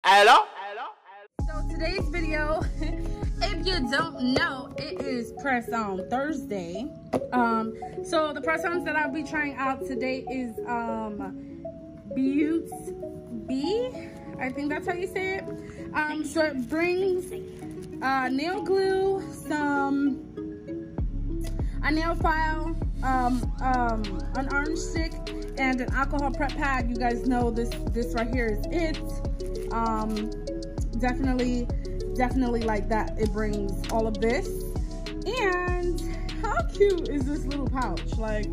Hello? So today's video, if you don't know, it is press on Thursday. So the press ons that I'll be trying out today is BEAUTEANDB, I think that's how you say it. So it brings nail glue, a nail file, an orange stick, and an alcohol prep pad. You guys know this right here is it. Definitely like that. It brings all of this. And how cute is this little pouch? Like,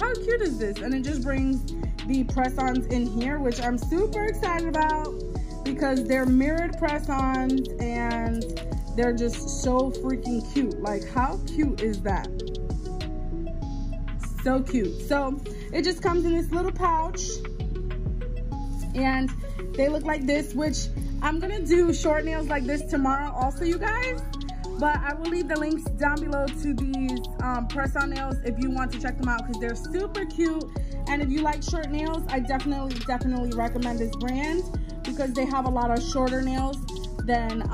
how cute is this? And it just brings the press-ons in here, which I'm super excited about because they're mirrored press-ons and they're just so freaking cute. Like, how cute is that? So cute. So it just comes in this little pouch and they look like this, which I'm gonna do short nails like this tomorrow also, you guys, but I will leave the links down below to these press-on nails if you want to check them out because they're super cute. And if you like short nails, I definitely recommend this brand because they have a lot of shorter nails than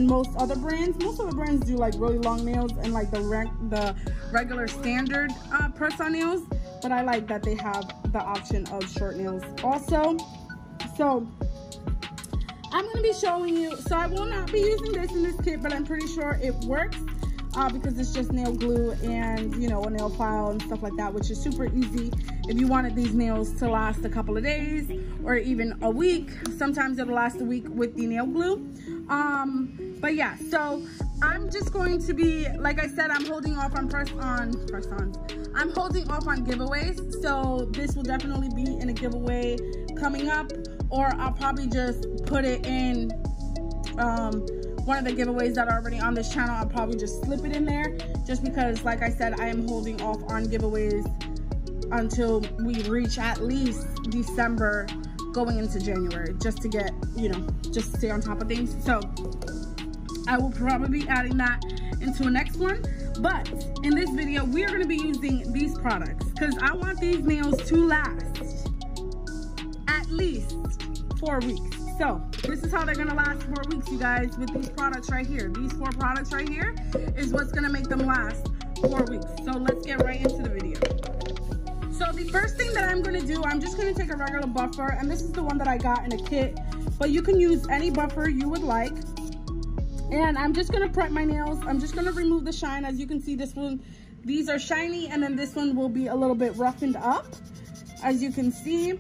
most other brands. Most other brands do like really long nails and like the regular standard press-on nails, but I like that they have the option of short nails also. So I'm going to be showing you, so I will not be using this in this kit, but I'm pretty sure it works because it's just nail glue and, you know, a nail file and stuff like that, which is super easy if you wanted these nails to last a couple of days or even a week. Sometimes it'll last a week with the nail glue. But yeah, so I'm just going to be, like I said, I'm holding off on press-ons. I'm holding off on giveaways, so this will definitely be in a giveaway coming up, or I'll probably just put it in one of the giveaways that are already on this channel. I'll probably just slip it in there just because, like I said, I am holding off on giveaways until we reach at least December going into January, just to get, you know, just stay on top of things. So I will probably be adding that into a next one. But in this video, we are going to be using these products because I want these nails to last at least 4 weeks. So this is how they're going to last 4 weeks, you guys, with these products right here. These 4 products right here is what's going to make them last 4 weeks. So let's get right into the video. So the first thing that I'm going to do, I'm just going to take a regular buffer, and this is the one that I got in a kit, but you can use any buffer you would like. And I'm just going to prep my nails. I'm just going to remove the shine. As you can see, this one, these are shiny, and then this one will be a little bit roughened up, as you can see.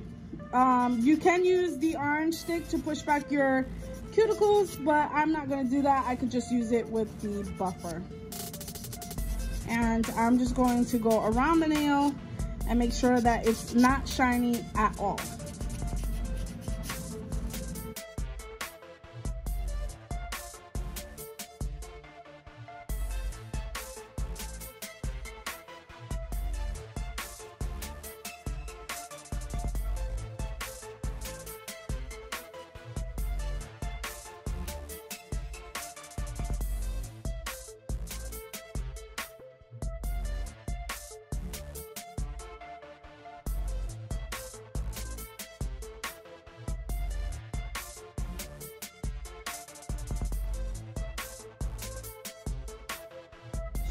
You can use the orange stick to push back your cuticles, but I'm not going to do that. I could just use it with the buffer. And I'm just going to go around the nail and make sure that it's not shiny at all.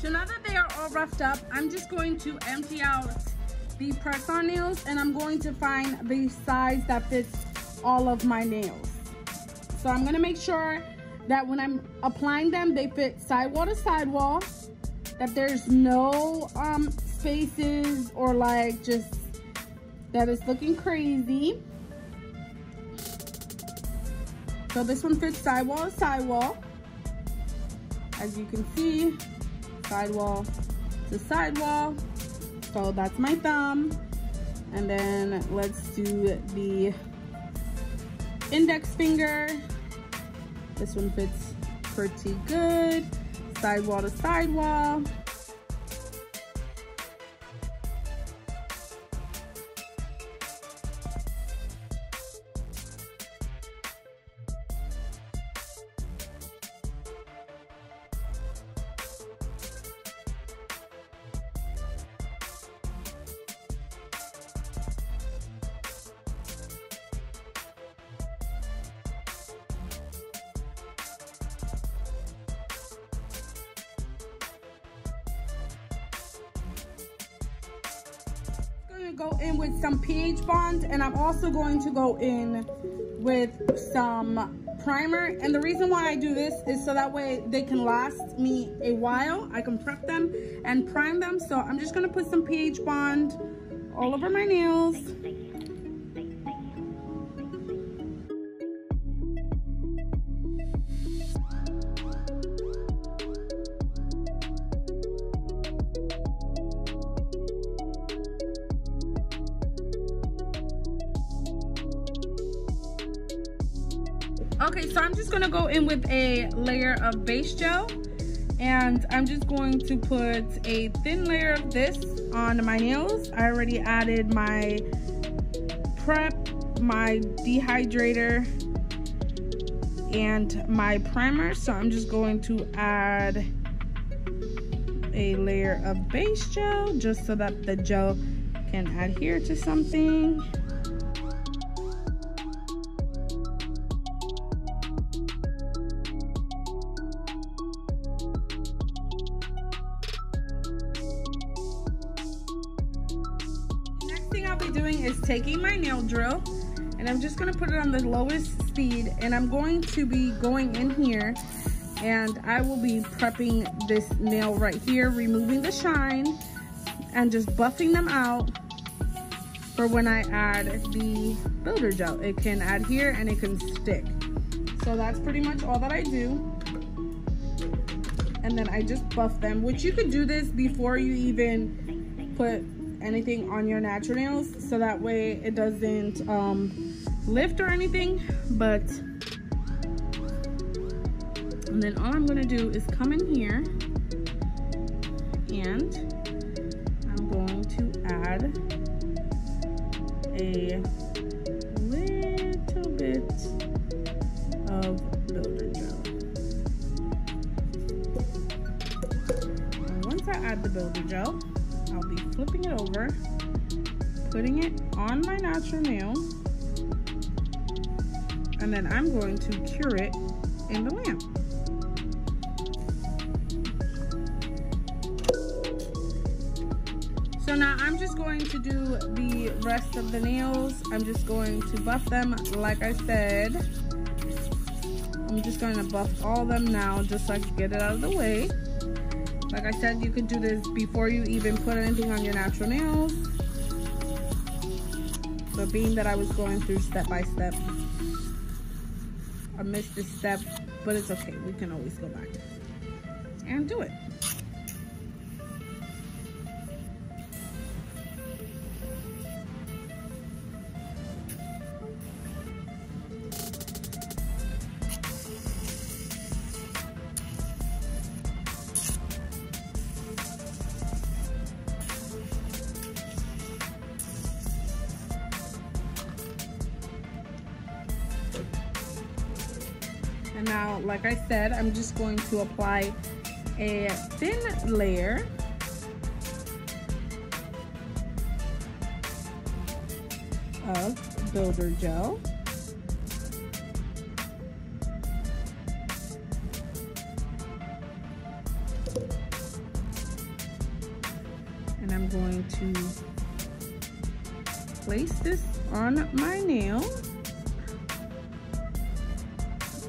So now that they are all roughed up, I'm just going to empty out the press-on nails and I'm going to find the size that fits all of my nails. So I'm going to make sure that when I'm applying them, they fit sidewall to sidewall, that there's no spaces or like just that it's looking crazy. So this one fits sidewall to sidewall, as you can see. Sidewall to sidewall. So that's my thumb. And then let's do the index finger. This one fits pretty good. Sidewall to sidewall. go in with some pH bond, and I'm also going to go in with some primer. And the reason why I do this is so that way they can last me a while. I can prep them and prime them. So I'm just gonna put some pH bond all over my nails. Okay, so I'm just gonna go in with a layer of base gel, and I'm just going to put a thin layer of this on my nails. I already added my prep, my dehydrator, and my primer, so I'm just going to add a layer of base gel just so that the gel can adhere to something. I'll be doing is taking my nail drill, and I'm just going to put it on the lowest speed, and I'm going to be going in here, and I will be prepping this nail right here, removing the shine and just buffing them out for when I add the builder gel. It can adhere and it can stick. So that's pretty much all that I do. And then I just buff them, which you could do this before you even put anything on your natural nails, so that way it doesn't lift or anything. And then all I'm gonna do is come in here and I'm going to add a little bit of builder gel. And once I add the builder gel, I'll be flipping it over, putting it on my natural nail, and then I'm going to cure it in the lamp. So now I'm just going to do the rest of the nails. I'm just going to buff them like I said. I'm just going to buff all of them now just so I can get it out of the way. Like I said, you could do this before you even put anything on your natural nails. But being that I was going through step by step, I missed this step, but it's okay. We can always go back and do it. And now, like I said, I'm just going to apply a thin layer of builder gel. And I'm going to place this on my nail.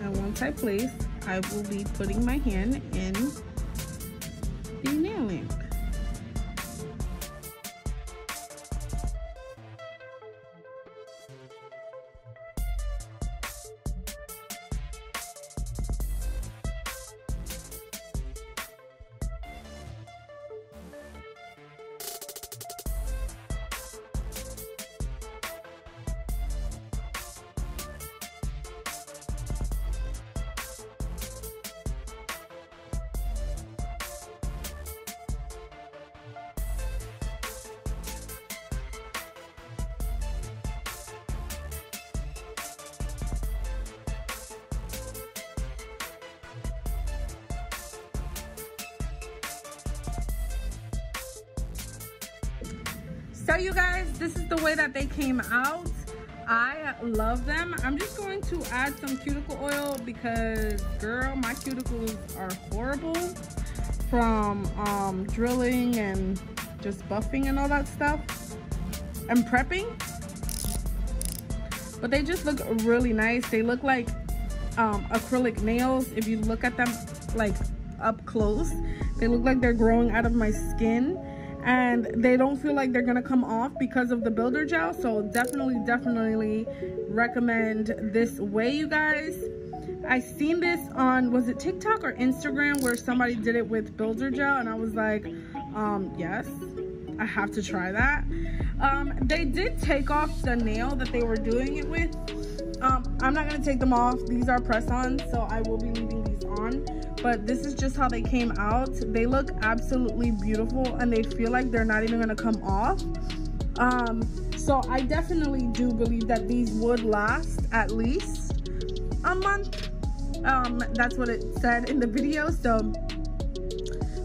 And once I place, I will be putting my hand in the nail lamp. So you guys, this is the way that they came out. I love them. I'm just going to add some cuticle oil because, girl, my cuticles are horrible from drilling and just buffing and all that stuff. am prepping. But they just look really nice. They look like acrylic nails. If you look at them like up close, they look like they're growing out of my skin, and they don't feel like they're gonna come off because of the builder gel. So definitely recommend this way, you guys. I seen this on, was it TikTok or Instagram, where somebody did it with builder gel, and I was like, yes, I have to try that. They did take off the nail that they were doing it with. I'm not gonna take them off. These are press-ons, so I will be leaving these on. But this is just how they came out. They look absolutely beautiful, and they feel like they're not even gonna come off. So I definitely do believe that these would last at least a month. That's what it said in the video. So,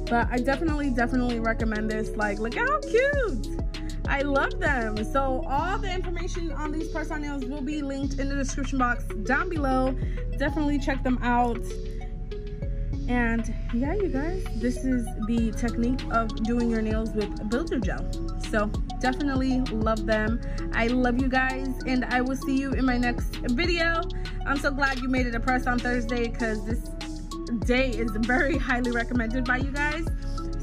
but I definitely recommend this. Like, look how cute. I love them. So all the information on these press-on nails will be linked in the description box down below. Definitely check them out. And yeah, you guys, this is the technique of doing your nails with builder gel. So definitely love them. I love you guys, and I will see you in my next video. I'm so glad you made it a press-on Thursday, because this day is very highly recommended by you guys.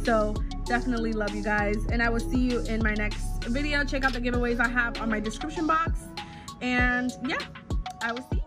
So definitely love you guys, and I will see you in my next video. Check out the giveaways I have on my description box, and yeah, I will see you.